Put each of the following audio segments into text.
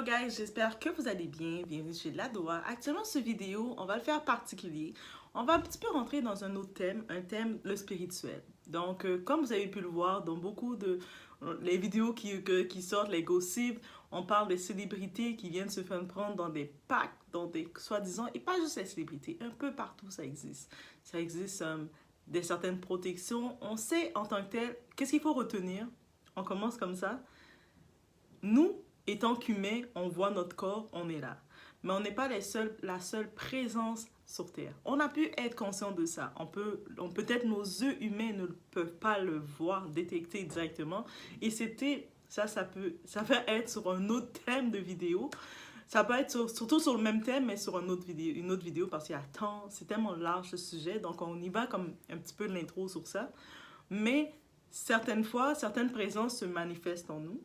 Hello guys, j'espère que vous allez bien. Bienvenue chez Ladoa. Actuellement, cette vidéo, on va le faire particulier. On va un petit peu rentrer dans un autre thème, le spirituel. Donc, comme vous avez pu le voir dans beaucoup de les vidéos qui sortent, les gossips, on parle des célébrités qui viennent se faire prendre dans des packs, dans des soi-disant, et pas juste les célébrités, un peu partout ça existe. Ça existe des certaines protections. On sait en tant que tel, qu'est-ce qu'il faut retenir? On commence comme ça. Nous, étant qu'humains, on voit notre corps, on est là. Mais on n'est pas la seule présence sur Terre. On a pu être conscient de ça. Peut-être nos yeux humains ne peuvent pas le voir, détecter directement. Et ça peut être sur un autre thème de vidéo. Ça peut être surtout sur le même thème, mais sur une autre vidéo parce qu'il y a c'est tellement large ce sujet. Donc on y va comme un petit peu de l'intro sur ça. Mais certaines fois, certaines présences se manifestent en nous,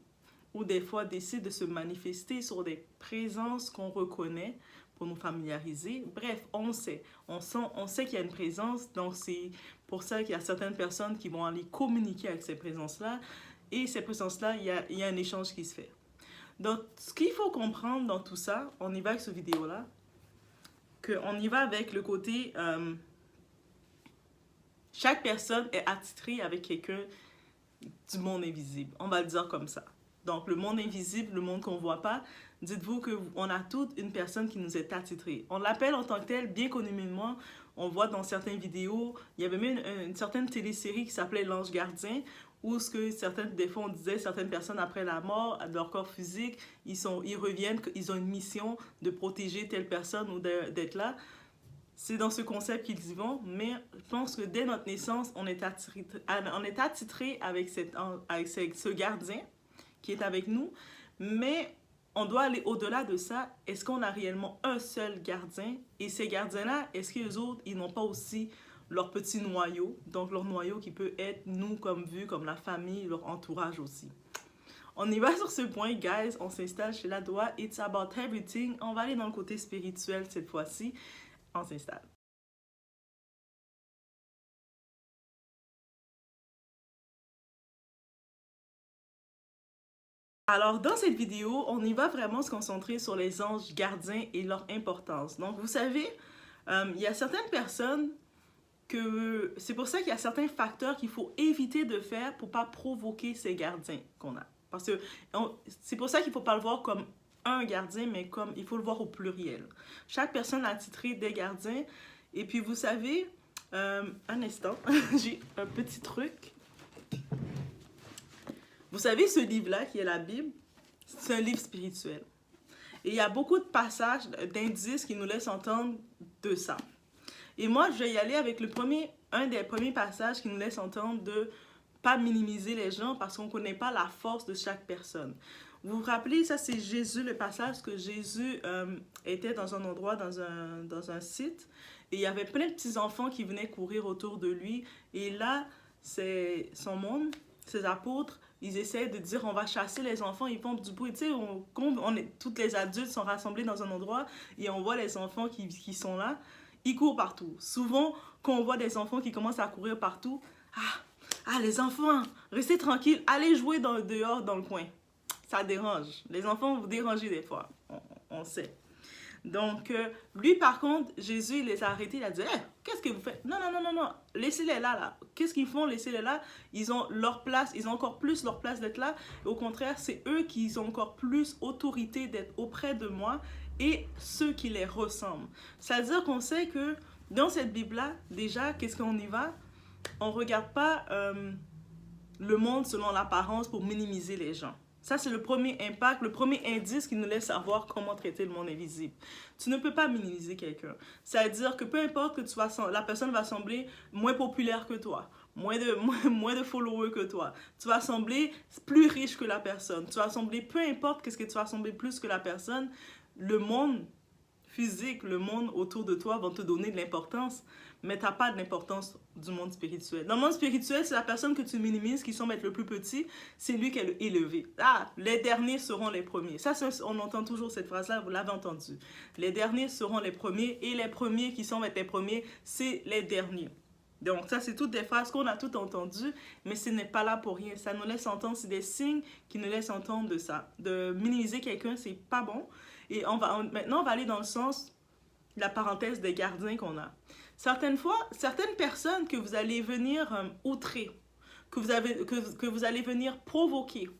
ou des fois décide de se manifester sur des présences qu'on reconnaît pour nous familiariser. Bref, on sait qu'il y a une présence, donc c'est pour ça qu'il y a certaines personnes qui vont aller communiquer avec ces présences-là, et ces présences-là, il y a un échange qui se fait. Donc, ce qu'il faut comprendre dans tout ça, on y va avec cette vidéo-là, qu'on y va avec le côté... chaque personne est attitrée avec quelqu'un du monde invisible, on va le dire comme ça. Donc, le monde invisible, le monde qu'on ne voit pas, dites-vous qu'on a toute une personne qui nous est attitrée. On l'appelle en tant que tel, bien communément, on voit dans certaines vidéos, il y avait même une certaine télésérie qui s'appelait L'Ange Gardien, où des fois on disait certaines personnes après la mort, de leur corps physique, ils reviennent, ils ont une mission de protéger telle personne ou d'être là. C'est dans ce concept qu'ils y vont, mais je pense que dès notre naissance, on est attitré avec ce gardien qui est avec nous, mais on doit aller au-delà de ça. Est-ce qu'on a réellement un seul gardien? Et ces gardiens-là, est-ce que les autres, ils n'ont pas aussi leur petit noyau? Donc leur noyau qui peut être nous comme la famille, leur entourage aussi. On y va sur ce point, guys. On s'installe chez Ladoa. It's about everything. On va aller dans le côté spirituel cette fois-ci. On s'installe. Alors, dans cette vidéo, on y va vraiment se concentrer sur les anges gardiens et leur importance. Donc, vous savez, il y a certaines personnes c'est pour ça qu'il y a certains facteurs qu'il faut éviter de faire pour ne pas provoquer ces gardiens qu'on a. Parce que c'est pour ça qu'il ne faut pas le voir comme un gardien, mais comme il faut le voir au pluriel. Chaque personne a attitré des gardiens. Et puis, vous savez, un instant, j'ai un petit truc. Vous savez, ce livre-là, qui est la Bible, c'est un livre spirituel. Et il y a beaucoup de passages, d'indices qui nous laissent entendre de ça. Et moi, je vais y aller avec un des premiers passages qui nous laisse entendre de ne pas minimiser les gens parce qu'on ne connaît pas la force de chaque personne. Vous vous rappelez, ça c'est Jésus, le passage que Jésus était dans un endroit, dans un site, et il y avait plein de petits-enfants qui venaient courir autour de lui. Et là, c'est son monde, ses apôtres, ils essaient de dire on va chasser les enfants, ils font du bruit. Tu sais, toutes les adultes sont rassemblés dans un endroit et on voit les enfants qui sont là, ils courent partout. Souvent, quand on voit des enfants qui commencent à courir partout, les enfants, restez tranquilles, allez jouer dehors dans le coin. Ça dérange. Les enfants vous dérangez des fois, on sait. Donc, lui, par contre, Jésus, il les a arrêtés, il a dit hey, qu'est-ce que vous faites? Non, laissez-les là. Qu'est-ce qu'ils font? Laissez-les là. Ils ont leur place, ils ont encore plus leur place d'être là. Et au contraire, c'est eux qui ont encore plus autorité d'être auprès de moi et ceux qui les ressemblent. C'est-à-dire qu'on sait que dans cette Bible-là, déjà, qu'est-ce qu'on y va? On ne regarde pas le monde selon l'apparence pour minimiser les gens. Ça, c'est le premier impact, le premier indice qui nous laisse savoir comment traiter le monde invisible. Tu ne peux pas minimiser quelqu'un. C'est-à-dire que peu importe que la personne va sembler moins populaire que toi, moins de followers que toi. Tu vas sembler plus riche que la personne. Tu vas sembler, peu importe qu'est-ce que tu vas sembler plus que la personne, le monde physique, le monde autour de toi vont te donner de l'importance, mais tu n'as pas de l'importance du monde spirituel. Dans le monde spirituel, c'est la personne que tu minimises qui semble être le plus petit, c'est lui qui est élevé. Les derniers seront les premiers. Ça, on entend toujours cette phrase-là, vous l'avez entendu. Les derniers seront les premiers et les premiers qui semblent être les premiers, c'est les derniers. Donc ça, c'est toutes des phrases qu'on a toutes entendues, mais ce n'est pas là pour rien. Ça nous laisse entendre, c'est des signes qui nous laissent entendre de ça. De minimiser quelqu'un, c'est pas bon. Et maintenant, on va aller dans le sens de la parenthèse des gardiens qu'on a. Certaines fois, certaines personnes que vous allez venir outrer, que vous allez venir provoquer,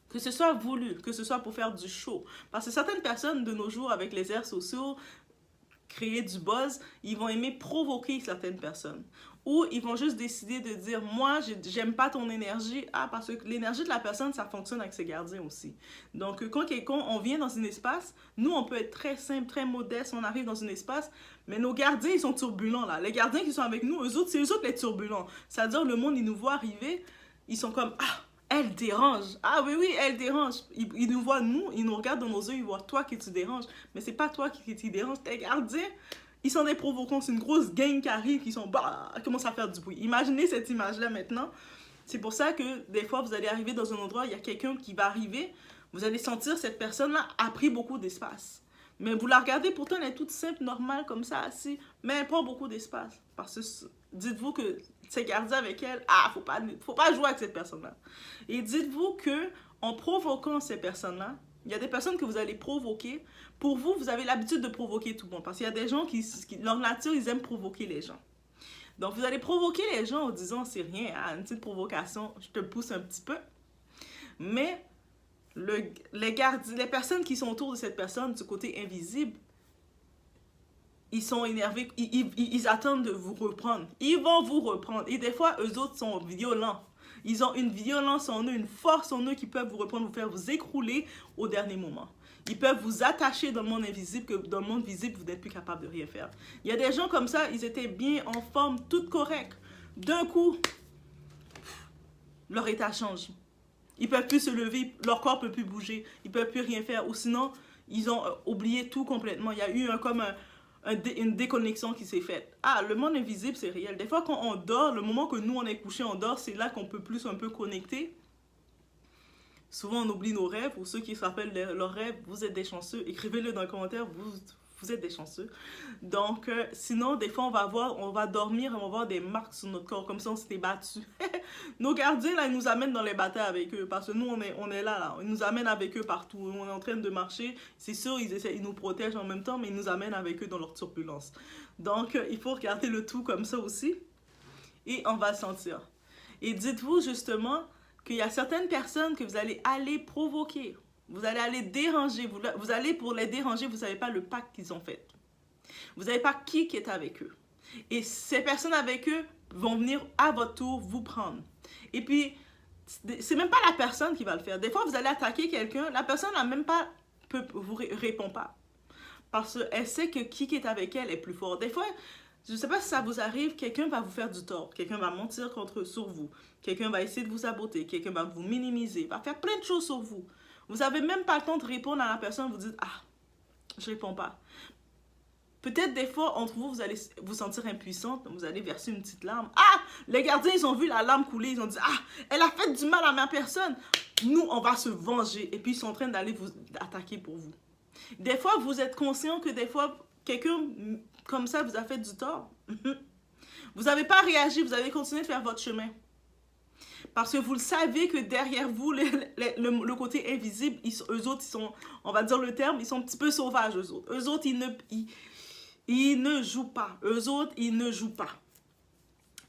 que ce soit voulu, que ce soit pour faire du show. Parce que certaines personnes de nos jours, avec les réseaux sociaux, créer du buzz, ils vont aimer provoquer certaines personnes. Ou ils vont juste décider de dire, moi, j'aime pas ton énergie. Ah, parce que l'énergie de la personne, ça fonctionne avec ses gardiens aussi. Donc, quand on vient dans un espace, nous, on peut être très simple, très modeste, on arrive dans un espace, mais nos gardiens, ils sont turbulents, là. Les gardiens qui sont avec nous, eux autres, c'est eux autres les turbulents. C'est-à-dire, le monde, ils nous voient arriver, ils sont comme, ah, elle dérange. Ah oui, oui, elle dérange. Ils nous voient, nous, ils nous regardent dans nos yeux, ils voient toi qui tu déranges. Mais c'est pas toi qui dérange, tes gardiens. Ils sont des provocants, c'est une grosse gang qui arrive, qui sont, bah, commencent à faire du bruit. Imaginez cette image-là maintenant. C'est pour ça que des fois, vous allez arriver dans un endroit, il y a quelqu'un qui va arriver, vous allez sentir cette personne-là a pris beaucoup d'espace. Mais vous la regardez, pourtant, elle est toute simple, normale, comme ça, assise, mais elle prend beaucoup d'espace. Parce que dites-vous que c'est gardé avec elle, ah, faut pas jouer avec cette personne-là. Et dites-vous que en provoquant ces personnes-là, il y a des personnes que vous allez provoquer. Pour vous, vous avez l'habitude de provoquer tout le monde. Parce qu'il y a des gens qui, leur nature, ils aiment provoquer les gens. Donc, vous allez provoquer les gens en disant, c'est rien, hein, une petite provocation, je te pousse un petit peu. Mais les personnes qui sont autour de cette personne, du côté invisible, ils sont énervés, ils attendent de vous reprendre. Ils vont vous reprendre. Et des fois, eux autres sont violents. Ils ont une violence en eux, une force en eux qui peuvent vous reprendre, vous faire vous écrouler au dernier moment. Ils peuvent vous attacher dans le monde invisible, que dans le monde visible, vous n'êtes plus capable de rien faire. Il y a des gens comme ça, ils étaient bien en forme, tout correct. D'un coup, leur état change. Ils ne peuvent plus se lever, leur corps ne peut plus bouger, ils ne peuvent plus rien faire. Ou sinon, ils ont oublié tout complètement. Il y a eu une déconnexion qui s'est faite. Ah, le monde invisible, c'est réel. Des fois, quand on dort, le moment que nous, on est couché, on dort, c'est là qu'on peut plus un peu connecter. Souvent, on oublie nos rêves. Ou ceux qui se rappellent leurs rêves, vous êtes des chanceux. Écrivez-le dans les commentaires, vous êtes des chanceux. Donc, sinon, des fois, on va dormir et on va avoir des marques sur notre corps, comme si on s'était battu. Nos gardiens, là, ils nous amènent dans les batailles avec eux, parce que nous, on est là. Ils nous amènent avec eux partout. On est en train de marcher. C'est sûr, ils nous protègent en même temps, mais ils nous amènent avec eux dans leur turbulence. Donc, il faut regarder le tout comme ça aussi. Et on va sentir. Et dites-vous, justement, qu'il y a certaines personnes que vous allez aller provoquer. Vous allez aller déranger. Vous allez pour les déranger, vous ne savez pas le pacte qu'ils ont fait. Vous ne savez pas qui est avec eux. Et ces personnes avec eux vont venir à votre tour vous prendre. Et puis, c'est même pas la personne qui va le faire. Des fois, vous allez attaquer quelqu'un, la personne n'a même pas, vous répond pas. Parce qu'elle sait que qui est avec elle est plus fort. Des fois, je ne sais pas si ça vous arrive, quelqu'un va vous faire du tort. Quelqu'un va mentir sur vous. Quelqu'un va essayer de vous saboter. Quelqu'un va vous minimiser. Va faire plein de choses sur vous. Vous n'avez même pas le temps de répondre à la personne. Vous dites, ah, je ne réponds pas. Peut-être des fois, entre vous, vous allez vous sentir impuissante. Vous allez verser une petite larme. Ah, les gardiens, ils ont vu la larme couler. Ils ont dit, ah, elle a fait du mal à ma personne. Nous, on va se venger. Et puis, ils sont en train d'aller vous attaquer pour vous. Des fois, vous êtes conscient que des fois, quelqu'un comme ça vous a fait du tort. Vous n'avez pas réagi. Vous avez continué de faire votre chemin. Parce que vous le savez que derrière vous, le côté invisible, eux autres, ils sont, on va dire le terme, ils sont un petit peu sauvages, eux autres. Eux autres, ils ne jouent pas. Eux autres, ils ne jouent pas.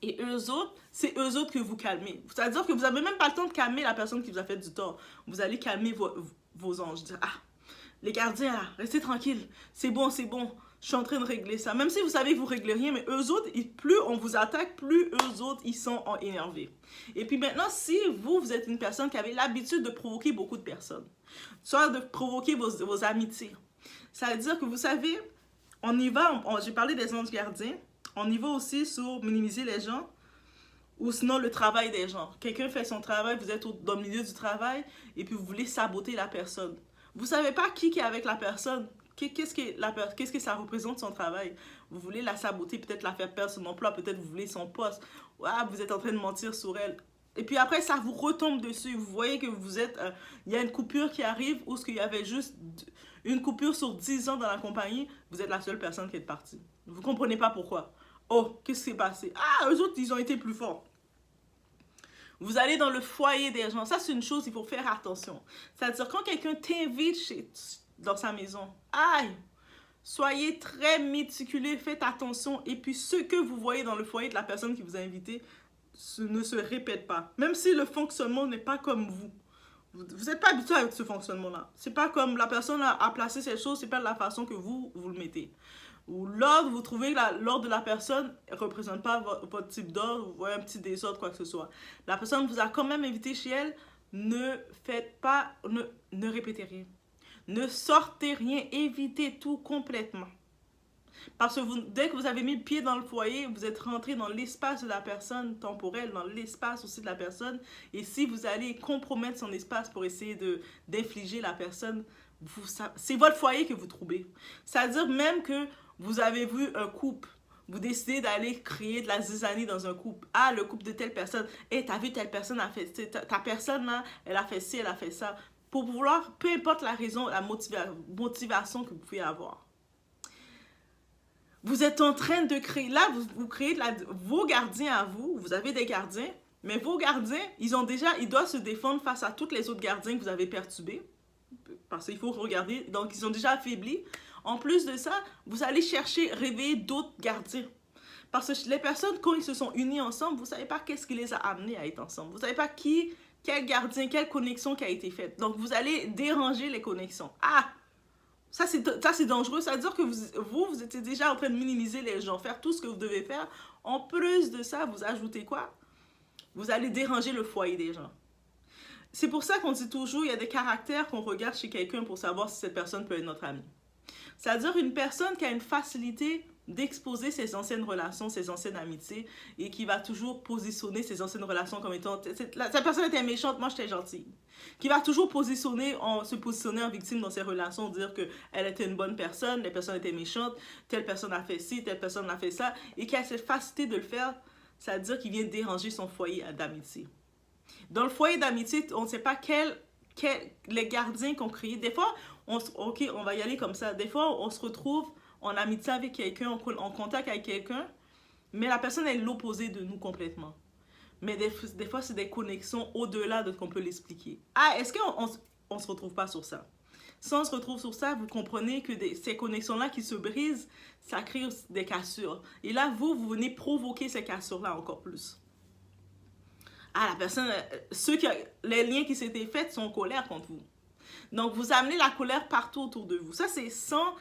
Et eux autres, c'est eux autres que vous calmez. C'est-à-dire que vous n'avez même pas le temps de calmer la personne qui vous a fait du tort. Vous allez calmer vos anges. Dire, ah, les gardiens, là, restez tranquilles. C'est bon, c'est bon. Je suis en train de régler ça. Même si vous savez que vous ne réglez rien, mais eux autres, plus on vous attaque, plus eux autres, ils sont énervés. Et puis maintenant, si vous êtes une personne qui avait l'habitude de provoquer beaucoup de personnes, soit de provoquer vos amitiés, ça veut dire que vous savez, on y va, j'ai parlé des anges gardiens, on y va aussi sur minimiser les gens, ou sinon le travail des gens. Quelqu'un fait son travail, vous êtes dans le milieu du travail, et puis vous voulez saboter la personne. Vous ne savez pas qui est avec la personne. Qu'est-ce que ça représente son travail? Vous voulez la saboter, peut-être la faire perdre son emploi, peut-être vous voulez son poste. Ah, vous êtes en train de mentir sur elle. Et puis après, ça vous retombe dessus. Vous voyez que vous êtes... il y a une coupure qui arrive, ou est-ce qu'il y avait juste une coupure sur 10 ans dans la compagnie, vous êtes la seule personne qui est partie. Vous ne comprenez pas pourquoi. Oh, qu'est-ce qui s'est passé? Ah, eux autres, ils ont été plus forts. Vous allez dans le foyer des gens. Ça, c'est une chose, il faut faire attention. C'est-à-dire, quand quelqu'un t'invite dans sa maison, aïe, soyez très méticuleux, faites attention. Et puis, ce que vous voyez dans le foyer de la personne qui vous a invité ne se répète pas. Même si le fonctionnement n'est pas comme vous. Vous n'êtes pas habitué avec ce fonctionnement-là. C'est pas comme la personne a placé ces choses, c'est pas de la façon que vous le mettez. Ou l'ordre, vous trouvez que l'ordre de la personne ne représente pas votre type d'ordre, vous voyez un petit désordre, quoi que ce soit. La personne vous a quand même invité chez elle, ne faites pas, ne répétez rien. Ne sortez rien, évitez tout complètement. Parce que dès que vous avez mis le pied dans le foyer, vous êtes rentré dans l'espace de la personne temporelle, dans l'espace aussi de la personne. Et si vous allez compromettre son espace pour essayer d'infliger la personne, c'est votre foyer que vous troublez. C'est-à-dire même que vous avez vu un couple, vous décidez d'aller créer de la zizanie dans un couple. Ah, le couple de telle personne. Hey, t'as vu telle personne a fait ta personne là, elle a fait ci, elle a fait ça. Pour vouloir, peu importe la raison, la motivation que vous pouvez avoir. Vous êtes en train de créer, là, vous créez vos gardiens à vous, vous avez des gardiens, mais vos gardiens, ils doivent se défendre face à tous les autres gardiens que vous avez perturbés, parce qu'il faut regarder, donc ils sont déjà affaiblis. En plus de ça, vous allez chercher, réveiller d'autres gardiens. Parce que les personnes, quand ils se sont unis ensemble, vous ne savez pas qu'est-ce qui les a amenés à être ensemble. Vous ne savez pas quel gardien, quelle connexion qui a été faite. Donc, vous allez déranger les connexions. Ah! Ça, c'est dangereux. Ça veut dire que vous étiez déjà en train de minimiser les gens, faire tout ce que vous devez faire. En plus de ça, vous ajoutez quoi? Vous allez déranger le foyer des gens. C'est pour ça qu'on dit toujours, il y a des caractères qu'on regarde chez quelqu'un pour savoir si cette personne peut être notre ami. C'est-à-dire une personne qui a une facilité d'exposer ses anciennes relations, ses anciennes amitiés, et qui va toujours positionner ses anciennes relations comme étant cette personne était méchante, moi j'étais gentille. Qui va toujours se positionner en victime dans ses relations, dire qu'elle était une bonne personne, les personnes étaient méchantes, telle personne a fait ci, telle personne a fait ça, et qui a cette facilité de le faire, ça veut dire qu'il vient déranger son foyer d'amitié. Dans le foyer d'amitié, on ne sait pas les gardiens qu'on crée. Des fois, ok, on va y aller comme ça. Des fois, on se retrouve en amitié avec quelqu'un, en contact avec quelqu'un, mais la personne est l'opposé de nous complètement. Mais des fois, c'est des connexions au-delà de ce qu'on peut l'expliquer. Ah, est-ce qu'on ne se retrouve pas sur ça? Si on se retrouve sur ça, vous comprenez que ces connexions-là qui se brisent, ça crée des cassures. Et là, vous venez provoquer ces cassures-là encore plus. Ah, la personne, les liens qui s'étaient faits sont en colère contre vous. Donc, vous amenez la colère partout autour de vous. Ça, c'est sans...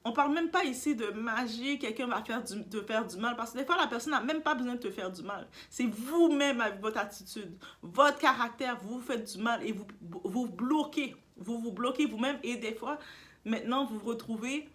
On parle même pas ici de magie, quelqu'un va te faire du mal. Parce que des fois, la personne n'a même pas besoin de te faire du mal. C'est vous-même avec votre attitude, votre caractère, vous faites du mal et vous bloquez. Vous bloquez vous-même et des fois, maintenant, vous vous retrouvez...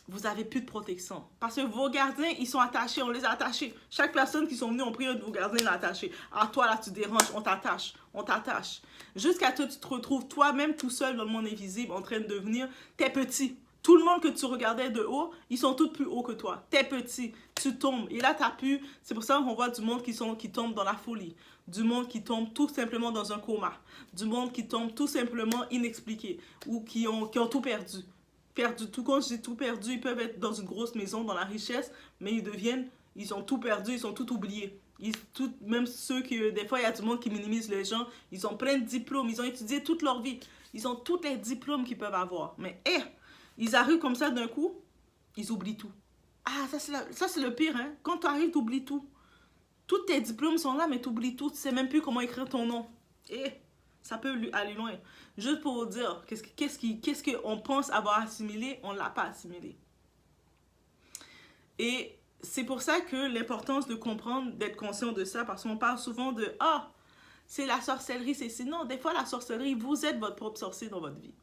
Vous n'avez plus de protection. Parce que vos gardiens, ils sont attachés, on les a attachés. Chaque personne qui sont venue, on prie un de vos gardiens l'attacher. Ah, toi, là, tu déranges, on t'attache. Jusqu'à toi, tu te retrouves toi-même tout seul dans le monde invisible, en train de devenir, t'es petit. Tout le monde que tu regardais de haut, ils sont tous plus hauts que toi. T'es petit, tu tombes. Et là, t'as pu, c'est pour ça qu'on voit du monde qui tombe dans la folie. Du monde qui tombe tout simplement dans un coma. Du monde qui tombe tout simplement inexpliqué. Ou qui ont tout perdu. Tout, quand je dis tout perdu, ils peuvent être dans une grosse maison, dans la richesse, mais ils ont tout perdu, ils sont tout oubliés. Même ceux qui, des fois, il y a du monde qui minimise les gens, ils ont plein de diplômes, ils ont étudié toute leur vie, ils ont tous les diplômes qu'ils peuvent avoir. Mais, ils arrivent comme ça d'un coup, ils oublient tout. Ah, ça c'est le pire, hein. Quand tu arrives, tu oublies tout. Tous tes diplômes sont là, mais tu oublies tout, tu sais même plus comment écrire ton nom. Ça peut aller loin. Juste pour vous dire, qu'est-ce qu'on pense avoir assimilé, on ne l'a pas assimilé. Et c'est pour ça que l'importance de comprendre, d'être conscient de ça, parce qu'on parle souvent de « Ah, c'est la sorcellerie, c'est non, des fois la sorcellerie, vous êtes votre propre sorcier dans votre vie.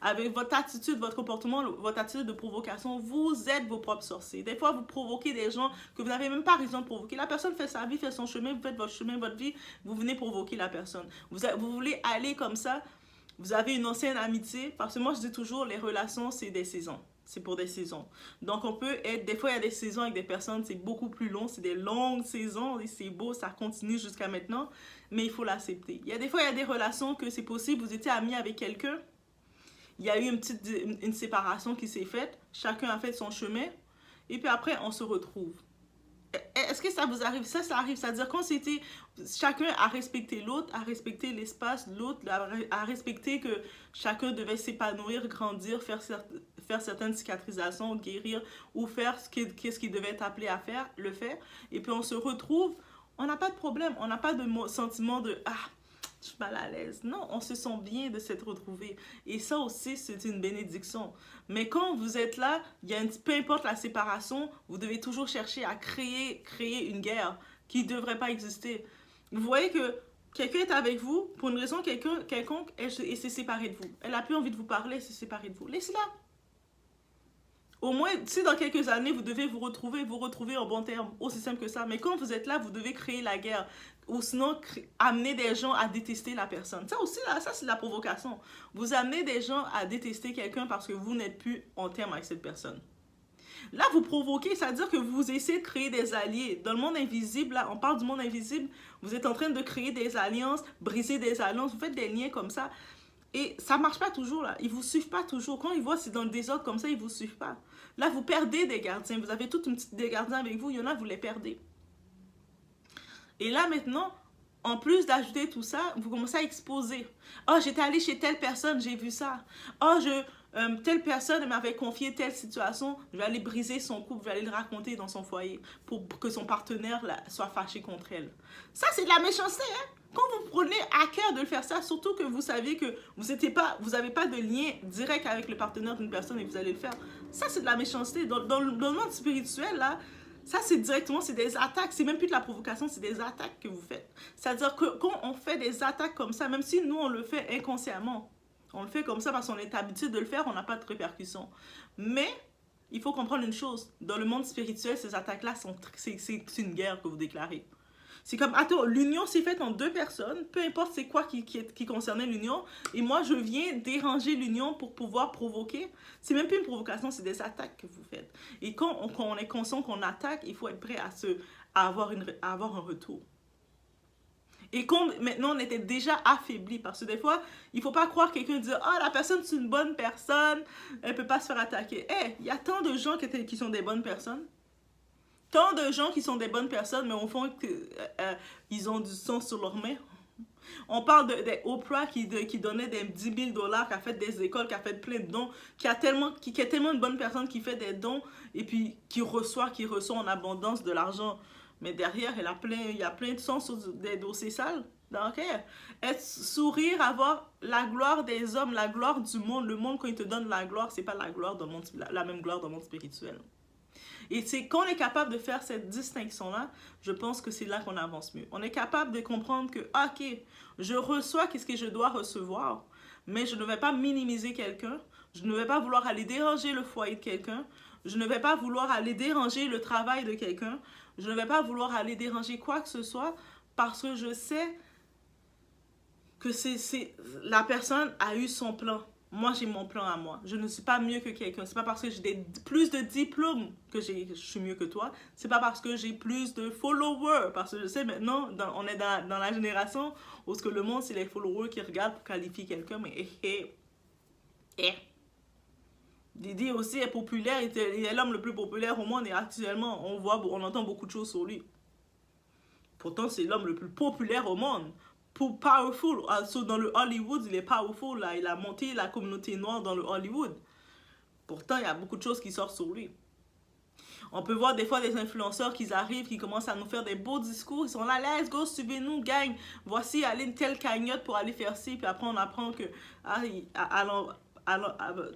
Avec votre attitude, votre comportement, votre attitude de provocation, vous êtes vos propres sorciers. Des fois, vous provoquez des gens que vous n'avez même pas raison de provoquer. La personne fait sa vie, fait son chemin, vous faites votre chemin, votre vie, vous venez provoquer la personne. Vous voulez aller comme ça, vous avez une ancienne amitié, parce que moi, je dis toujours, les relations, c'est des saisons. C'est pour des saisons. Donc, on peut être... Des fois, il y a des saisons avec des personnes, c'est beaucoup plus long. C'est des longues saisons et c'est beau, ça continue jusqu'à maintenant. Mais il faut l'accepter. Des fois, il y a des relations que c'est possible. Vous étiez amis avec quelqu'un. Il y a eu une séparation qui s'est faite. Chacun a fait son chemin. Et puis après, on se retrouve. Est-ce que ça vous arrive? Ça arrive. C'est-à-dire quand c'était chacun a respecté l'autre, a respecté l'espace de l'autre, a respecté que chacun devait s'épanouir, grandir, faire certaines cicatrisations, guérir ou faire ce qu'il devait être appelé à faire, le faire. Et puis on se retrouve, on n'a pas de problème, on n'a pas de sentiment de « Ah, je suis mal à l'aise ». Non, on se sent bien de s'être retrouvé. Et ça aussi, c'est une bénédiction. Mais quand vous êtes là, peu importe la séparation, vous devez toujours chercher à créer une guerre qui ne devrait pas exister. Vous voyez que quelqu'un est avec vous, pour une raison quelconque, elle s'est séparée de vous. Elle n'a plus envie de vous parler, elle s'est séparée de vous. Laissez-la. Au moins, si dans quelques années, vous devez vous retrouver en bon terme, aussi simple que ça. Mais quand vous êtes là, vous devez créer la guerre. Ou sinon, amener des gens à détester la personne. Ça aussi, là, ça c'est de la provocation. Vous amenez des gens à détester quelqu'un parce que vous n'êtes plus en terme avec cette personne. Là, vous provoquez, c'est-à-dire que vous essayez de créer des alliés. Dans le monde invisible, là, on parle du monde invisible, vous êtes en train de créer des alliances, briser des alliances, vous faites des liens comme ça. Et ça marche pas toujours, là. Ils vous suivent pas toujours. Quand ils voient c'est dans le désordre comme ça, ils vous suivent pas. Là, vous perdez des gardiens. Vous avez toute une petite des gardiens avec vous. Il y en a, vous les perdez. Et là, maintenant, en plus d'ajouter tout ça, vous commencez à exposer. Oh, j'étais allée chez telle personne, j'ai vu ça. Oh, telle personne m'avait confié telle situation. Je vais aller briser son couple, je vais aller le raconter dans son foyer pour que son partenaire là, soit fâché contre elle. Ça, c'est de la méchanceté, hein? Quand vous prenez à cœur de le faire ça, surtout que vous saviez que vous n'avez pas de lien direct avec le partenaire d'une personne et vous allez le faire, ça c'est de la méchanceté. Dans le monde spirituel, là, ça c'est directement, c'est des attaques, c'est même plus de la provocation, c'est des attaques que vous faites. C'est-à-dire que quand on fait des attaques comme ça, même si nous on le fait inconsciemment, on le fait comme ça parce qu'on est habitué de le faire, on n'a pas de répercussions. Mais il faut comprendre une chose, dans le monde spirituel, ces attaques-là, c'est une guerre que vous déclarez. C'est comme, attends, l'union s'est faite en deux personnes, peu importe c'est quoi qui concernait l'union, et moi je viens déranger l'union pour pouvoir provoquer. C'est même plus une provocation, c'est des attaques que vous faites. Et quand on est conscient qu'on attaque, il faut être prêt à avoir un retour. Et quand maintenant on était déjà affaibli, parce que des fois, il ne faut pas croire quelqu'un dire « Ah, la personne c'est une bonne personne, elle ne peut pas se faire attaquer. » Hey, il y a tant de gens qui sont des bonnes personnes. Tant de gens qui sont des bonnes personnes, mais au fond, ils ont du sang sur leurs mains. On parle d'Oprah qui donnait des 10 000 $, qui a fait des écoles, qui a fait plein de dons, qui est tellement une bonne personne qui fait des dons et puis qui reçoit en abondance de l'argent. Mais derrière, il y a plein de sang sur des dossiers sales. Donc, sourire, avoir la gloire des hommes, la gloire du monde. Le monde, quand il te donne la gloire, c'est pas la gloire dans le monde, la même gloire dans le monde spirituel. Et c'est quand on est capable de faire cette distinction-là, je pense que c'est là qu'on avance mieux. On est capable de comprendre que, ok, je reçois qu'est-ce que je dois recevoir, mais je ne vais pas minimiser quelqu'un, je ne vais pas vouloir aller déranger le foyer de quelqu'un, je ne vais pas vouloir aller déranger le travail de quelqu'un, je ne vais pas vouloir aller déranger quoi que ce soit, parce que je sais que la personne a eu son plan. Moi, j'ai mon plan à moi. Je ne suis pas mieux que quelqu'un. C'est pas parce que j'ai plus de diplômes que je suis mieux que toi. C'est pas parce que j'ai plus de followers. Parce que je sais maintenant, on est dans la génération où ce que le monde, c'est les followers qui regardent pour qualifier quelqu'un. Mais Didi aussi est populaire. Il est l'homme le plus populaire au monde. Et actuellement, on entend beaucoup de choses sur lui. Pourtant, c'est l'homme le plus populaire au monde. Powerful, also dans le Hollywood, il est powerful, là. Il a monté la communauté noire dans le Hollywood. Pourtant, il y a beaucoup de choses qui sortent sur lui. On peut voir des fois des influenceurs qui arrivent, qui commencent à nous faire des beaux discours. Ils sont là, let's go, suivez-nous, gang. Voici, allez une telle cagnotte pour aller faire ci. Puis après, on apprend que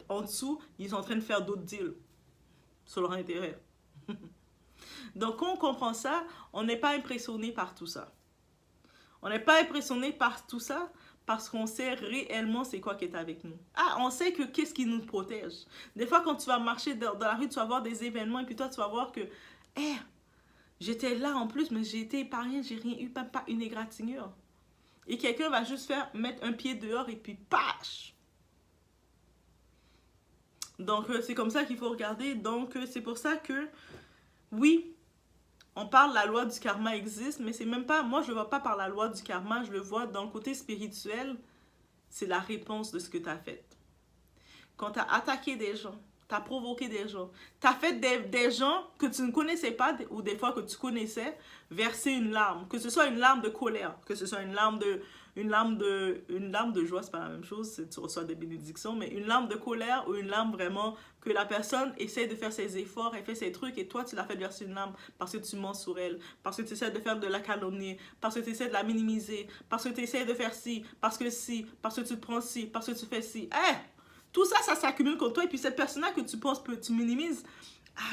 en dessous, ils sont en train de faire d'autres deals sur leur intérêt. Donc, quand on comprend ça, on n'est pas impressionné par tout ça. On n'est pas impressionné par tout ça parce qu'on sait réellement c'est quoi qui est avec nous. Ah, on sait que qu'est-ce qui nous protège. Des fois, quand tu vas marcher dans la rue, tu vas voir des événements et puis toi, tu vas voir que j'étais là en plus, mais j'ai été épargnée, j'ai rien eu, pas une égratignure. Et quelqu'un va juste mettre un pied dehors et puis pâche. Donc, c'est comme ça qu'il faut regarder. Donc, c'est pour ça que, oui, on parle, la loi du karma existe, mais c'est même pas, moi je ne le vois pas par la loi du karma, je le vois dans le côté spirituel, c'est la réponse de ce que tu as fait. Quand tu as attaqué des gens, Tu as provoqué des gens. Tu as fait des gens que tu ne connaissais pas ou des fois que tu connaissais verser une larme. Que ce soit une larme de colère, que ce soit une larme de joie, c'est pas la même chose, tu reçois des bénédictions, mais une larme de colère ou une larme vraiment que la personne essaie de faire ses efforts, elle fait ses trucs et toi tu l'as fait verser une larme parce que tu mens sur elle, parce que tu essaies de faire de la calomnie, parce que tu essaies de la minimiser, parce que tu essaies de faire ci, parce que tu te prends ci, parce que tu fais ci. Tout ça, ça s'accumule contre toi et puis cette personne-là que tu penses que tu minimises,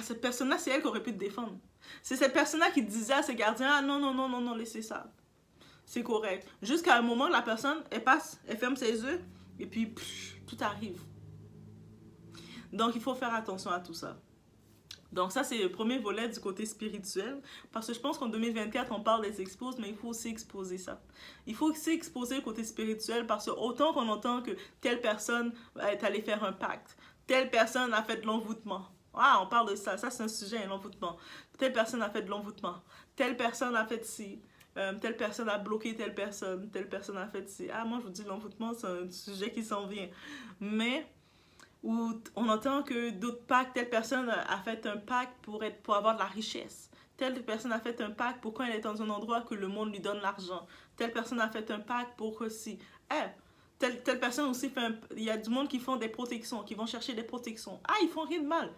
cette personne-là, c'est elle qui aurait pu te défendre. C'est cette personne-là qui disait à ses gardiens, non, non, non, non, non, laissez ça. C'est correct. Jusqu'à un moment, la personne, elle passe, elle ferme ses yeux, et puis tout arrive. Donc, il faut faire attention à tout ça. Donc, ça, c'est le premier volet du côté spirituel. Parce que je pense qu'en 2024, on parle des exposes, mais il faut aussi exposer ça. Il faut aussi exposer le côté spirituel parce que autant qu'on entend que telle personne est allée faire un pacte, telle personne a fait de l'envoûtement. Ah, on parle de ça. Ça, c'est un sujet, l'envoûtement. Telle personne a fait de l'envoûtement. Telle personne a fait ci. Telle personne a bloqué telle personne a fait ci. Ah, moi je vous dis, l'envoûtement, c'est un sujet qui s'en vient. Mais, où on entend que d'autres pactes, telle personne a fait un pacte pour avoir de la richesse. Telle personne a fait un pacte pour quand elle est dans un endroit que le monde lui donne l'argent. Telle personne a fait un pacte pour que si. Telle personne aussi fait il y a du monde qui font des protections, qui vont chercher des protections. Ah, ils font rien de mal.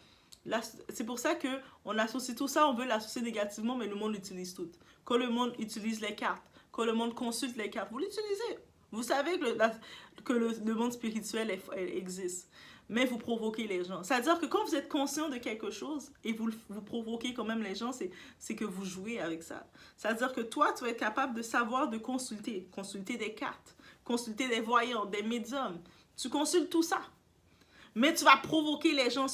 C'est pour ça qu'on associe tout ça, on veut l'associer négativement, mais le monde l'utilise tout. Quand le monde utilise les cartes, quand le monde consulte les cartes, vous l'utilisez. Vous savez que le monde spirituel existe, mais vous provoquez les gens. C'est-à-dire que quand vous êtes conscient de quelque chose et vous provoquez quand même les gens, c'est que vous jouez avec ça. C'est-à-dire que toi, tu vas être capable de savoir de consulter des cartes, consulter des voyants, des médiums. Tu consultes tout ça. Mais tu vas provoquer les gens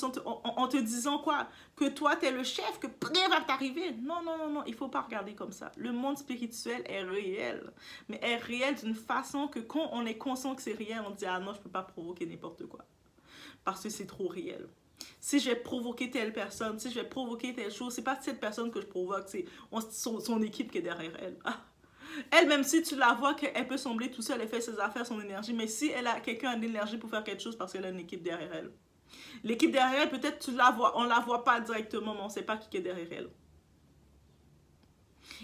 en te disant quoi? Que toi, tu es le chef, que rien va t'arriver. Non, non, non, non, il ne faut pas regarder comme ça. Le monde spirituel est réel. Mais est réel d'une façon que quand on est conscient que c'est réel, on dit, ah non, je ne peux pas provoquer n'importe quoi. Parce que c'est trop réel. Si je vais provoquer telle personne, si je vais provoquer telle chose, c'est pas cette personne que je provoque, c'est son équipe qui est derrière elle. Elle, même si tu la vois qu'elle peut sembler tout seule, elle fait ses affaires, son énergie, mais si quelqu'un a de l'énergie pour faire quelque chose parce qu'elle a une équipe derrière elle. L'équipe derrière elle, peut-être tu la vois, on la voit pas directement, mais on sait pas qui est derrière elle.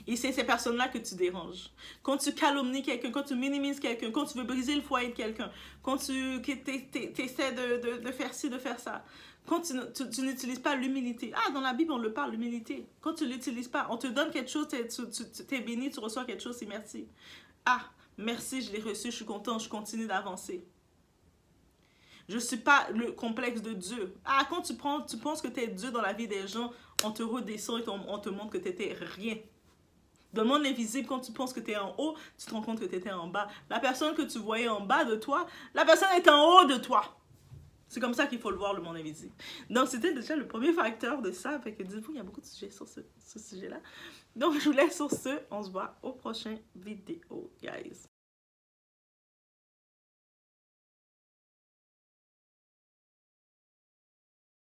Et c'est ces personnes-là que tu déranges. Quand tu calomnies quelqu'un, quand tu minimises quelqu'un, quand tu veux briser le foyer de quelqu'un, quand tu essaies de faire ci, de faire ça, quand tu n'utilises pas l'humilité. Ah, dans la Bible, on le parle, l'humilité. Quand tu ne l'utilises pas, on te donne quelque chose, tu es béni, tu reçois quelque chose, c'est merci. Ah, merci, je l'ai reçu, je suis content, je continue d'avancer. Je ne suis pas le complexe de Dieu. Ah, quand tu penses que tu es Dieu dans la vie des gens, on te redescend et on te montre que tu n'étais rien. Dans le monde invisible, quand tu penses que tu es en haut, tu te rends compte que tu étais en bas. La personne que tu voyais en bas de toi, la personne est en haut de toi. C'est comme ça qu'il faut le voir, le monde invisible. Donc, c'était déjà le premier facteur de ça. Fait que dites-vous, il y a beaucoup de sujets sur ce sujet-là. Donc, je vous laisse sur ce. On se voit au prochain vidéo, guys.